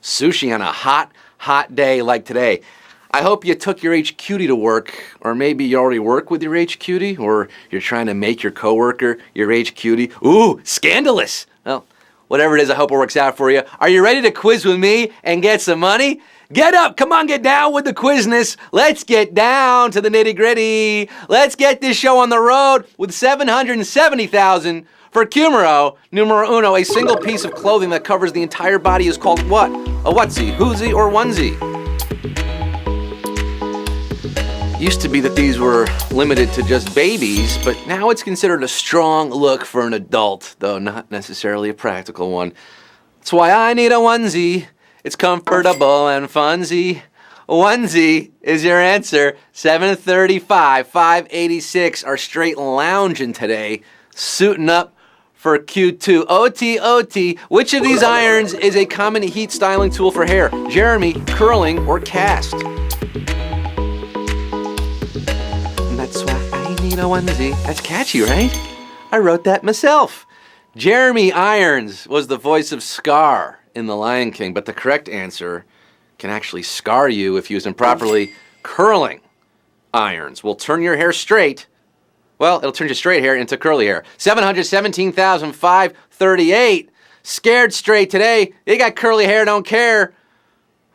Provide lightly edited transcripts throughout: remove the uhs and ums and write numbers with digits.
sushi on a hot, hot day like today. I hope you took your HQT to work, or maybe you already work with your HQT, or you're trying to make your coworker your HQT. Ooh, scandalous! Well, whatever it is, I hope it works out for you. Are you ready to quiz with me and get some money? Get up, come on, get down with the quizness. Let's get down to the nitty gritty. Let's get this show on the road with 770,000 for Cumero, numero uno. A single piece of clothing that covers the entire body is called what? A whatsie, whosie, or onesie? Used to be that these were limited to just babies, but now it's considered a strong look for an adult, though not necessarily a practical one. That's why I need a onesie. It's comfortable and funsy. Onesie is your answer. 735, 586 are straight lounging today, suiting up for Q2. OT. Which of these irons is a common heat styling tool for hair? Jeremy, curling, or cast? And that's why I need a onesie. That's catchy, right? I wrote that myself. Jeremy Irons was the voice of Scar in The Lion King, but the correct answer can actually scar you if used improperly. Curling irons will turn your hair straight. Well, it'll turn your straight hair into curly hair. 717,538. Scared straight today. You got curly hair, don't care.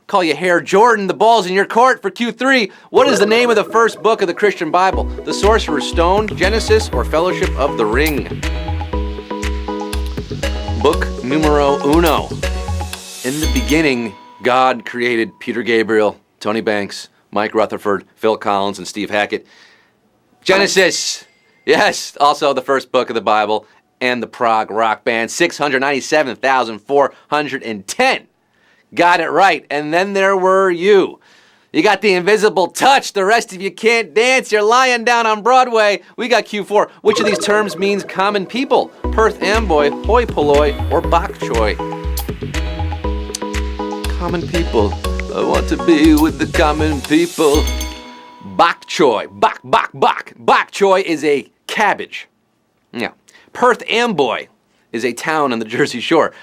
Call you Hair Jordan. The ball's in your court for Q3. What is the name of the first book of the Christian Bible? The Sorcerer's Stone, Genesis, or Fellowship of the Ring? Book numero uno. In the beginning, God created Peter Gabriel, Tony Banks, Mike Rutherford, Phil Collins, and Steve Hackett. Genesis, yes, also the first book of the Bible, and the prog rock band, 697,410. Got it right, and then there were you. You got the invisible touch, the rest of you can't dance, you're lying down on Broadway. We got Q4. Which of these terms means common people? Perth Amboy, hoi polloi, or bok choy? Common people. I want to be with the common people. Bok choy. Bok. Bok choy is a cabbage. Yeah. Perth Amboy is a town on the Jersey Shore.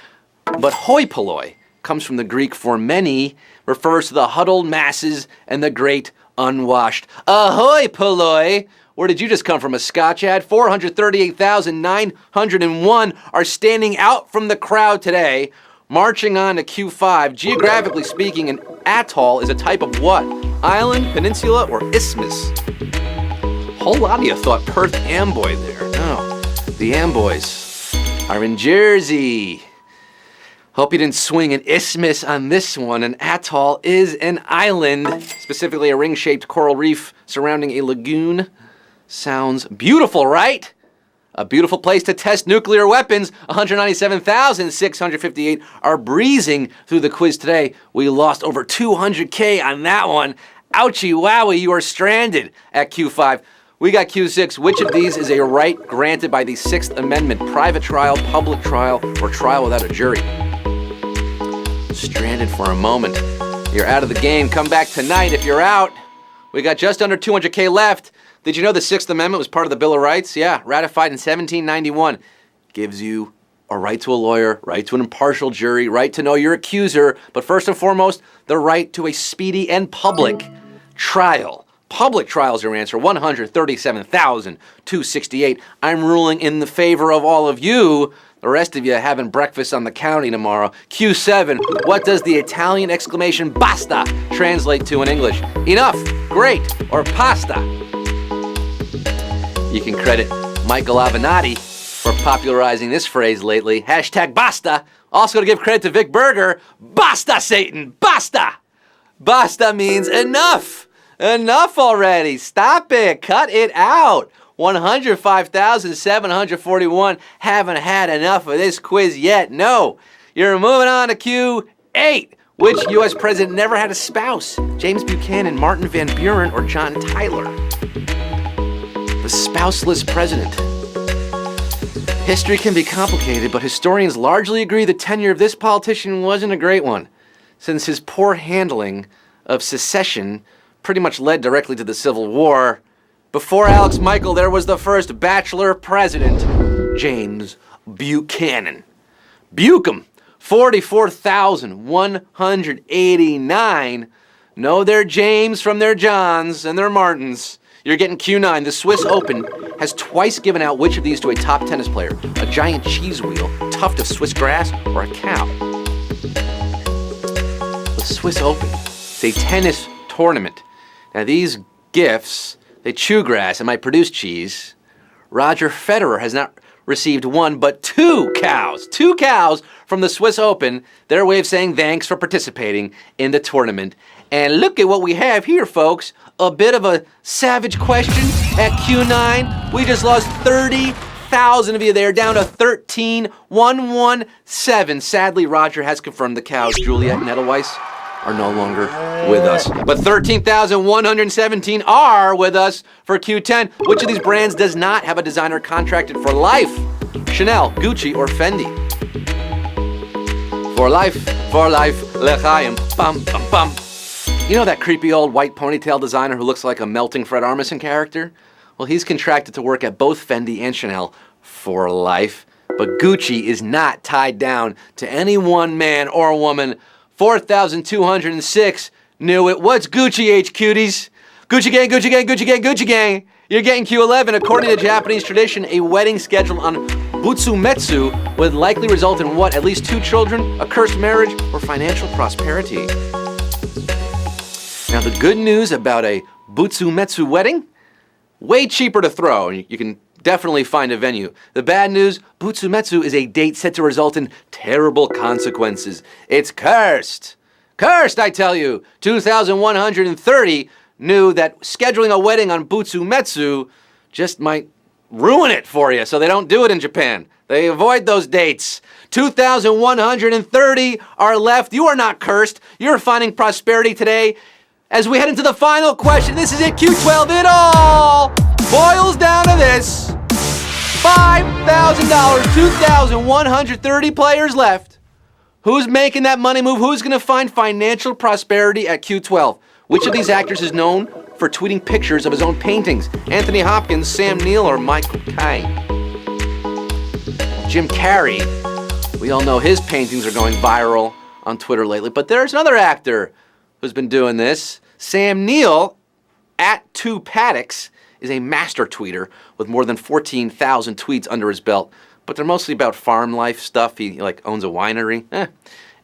But hoi polloi comes from the Greek for many, refers to the huddled masses and the great unwashed. Ahoy polloi! Where did you just come from? A Scotch ad? 438,901 are standing out from the crowd today. Marching on to Q5, geographically speaking, an atoll is a type of what? Island, peninsula, or isthmus? Whole lot of you thought Perth Amboy there. No, the Amboys are in Jersey. Hope you didn't swing an isthmus on this one. An atoll is an island, specifically a ring-shaped coral reef surrounding a lagoon. Sounds beautiful, right? A beautiful place to test nuclear weapons. 197,658 are breezing through the quiz today. We lost over 200K on that one. Ouchie wowie, you are stranded at Q5. We got Q6. Which of these is a right granted by the Sixth Amendment? Private trial, public trial, or trial without a jury? Stranded for a moment. You're out of the game. Come back tonight if you're out. We got just under 200K left. Did you know the Sixth Amendment was part of the Bill of Rights? Yeah, ratified in 1791. Gives you a right to a lawyer, right to an impartial jury, right to know your accuser, but first and foremost, the right to a speedy and public trial. Public trial is your answer. 137,268. I'm ruling in the favor of all of you. The rest of you having breakfast on the county tomorrow. Q7, what does the Italian exclamation basta translate to in English? Enough, great, or pasta? You can credit Michael Avenatti for popularizing this phrase lately. Hashtag basta. Also to give credit to Vic Berger. Basta, Satan, basta. Basta means enough. Enough already. Stop it. Cut it out. 105,741 haven't had enough of this quiz yet. No. You're moving on to Q8. Which U.S. president never had a spouse? James Buchanan, Martin Van Buren, or John Tyler? The spouseless president. History can be complicated, but historians largely agree the tenure of this politician wasn't a great one, since his poor handling of secession pretty much led directly to the Civil War. Before Alex Michael, there was the first bachelor president, James Buchanan. Bukem, 44,189 know their James from their Johns and their Martins. You're getting Q9. The Swiss Open has twice given out which of these to a top tennis player: a giant cheese wheel, tuft of Swiss grass, or a cow. The Swiss Open, it's a tennis tournament. Now these gifts, they chew grass and might produce cheese. Roger Federer has not received one, but two cows from the Swiss Open, their way of saying thanks for participating in the tournament. And look at what we have here, folks. A bit of a savage question at Q9. We just lost 30,000 of you there, down to 13,117. Sadly, Roger has confirmed the cows, Juliet and Edelweiss, are no longer with us. But 13,117 are with us for Q10. Which of these brands does not have a designer contracted for life? Chanel, Gucci, or Fendi? For life, l'chaim, bum, bum, bum. You know that creepy old white ponytail designer who looks like a melting Fred Armisen character? Well, he's contracted to work at both Fendi and Chanel for life. But Gucci is not tied down to any one man or woman. 4,206 knew it. What's Gucci, H-Cuties? Gucci gang, Gucci gang, Gucci gang, Gucci gang. You're getting Q11. According to Japanese tradition, a wedding scheduled on Butsumetsu would likely result in what? At least 2 children, a cursed marriage, or financial prosperity. Now, the good news about a Butsumetsu wedding? Way cheaper to throw. You can definitely find a venue. The bad news, Butsumetsu is a date set to result in terrible consequences. It's cursed. Cursed, I tell you. 2,130 knew that scheduling a wedding on Butsumetsu just might ruin it for you, so they don't do it in Japan. They avoid those dates. 2,130 are left. You are not cursed. You're finding prosperity today. As we head into the final question, this is it, Q12. It all boils down to this. $5,000, 2,130 players left. Who's making that money move? Who's going to find financial prosperity at Q12? Which of these actors is known for tweeting pictures of his own paintings? Anthony Hopkins, Sam Neill, or Michael Caine? Jim Carrey. We all know his paintings are going viral on Twitter lately, but there's another actor who's been doing this. Sam Neill, at 2Paddocks, is a master tweeter with more than 14,000 tweets under his belt, but they're mostly about farm life stuff. He owns a winery.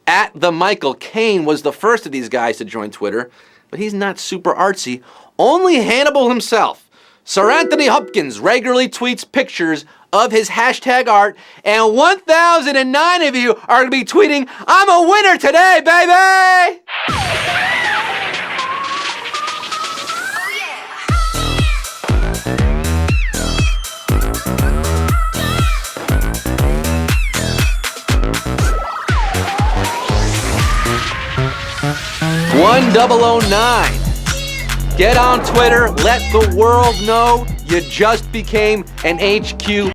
At the Michael Caine was the first of these guys to join Twitter, but he's not super artsy. Only Hannibal himself, Sir Anthony Hopkins, regularly tweets pictures of his hashtag art, and 1,009 of you are going to be tweeting, "I'm a winner today, baby!" $1,009. Get on Twitter, let the world know you just became an HQ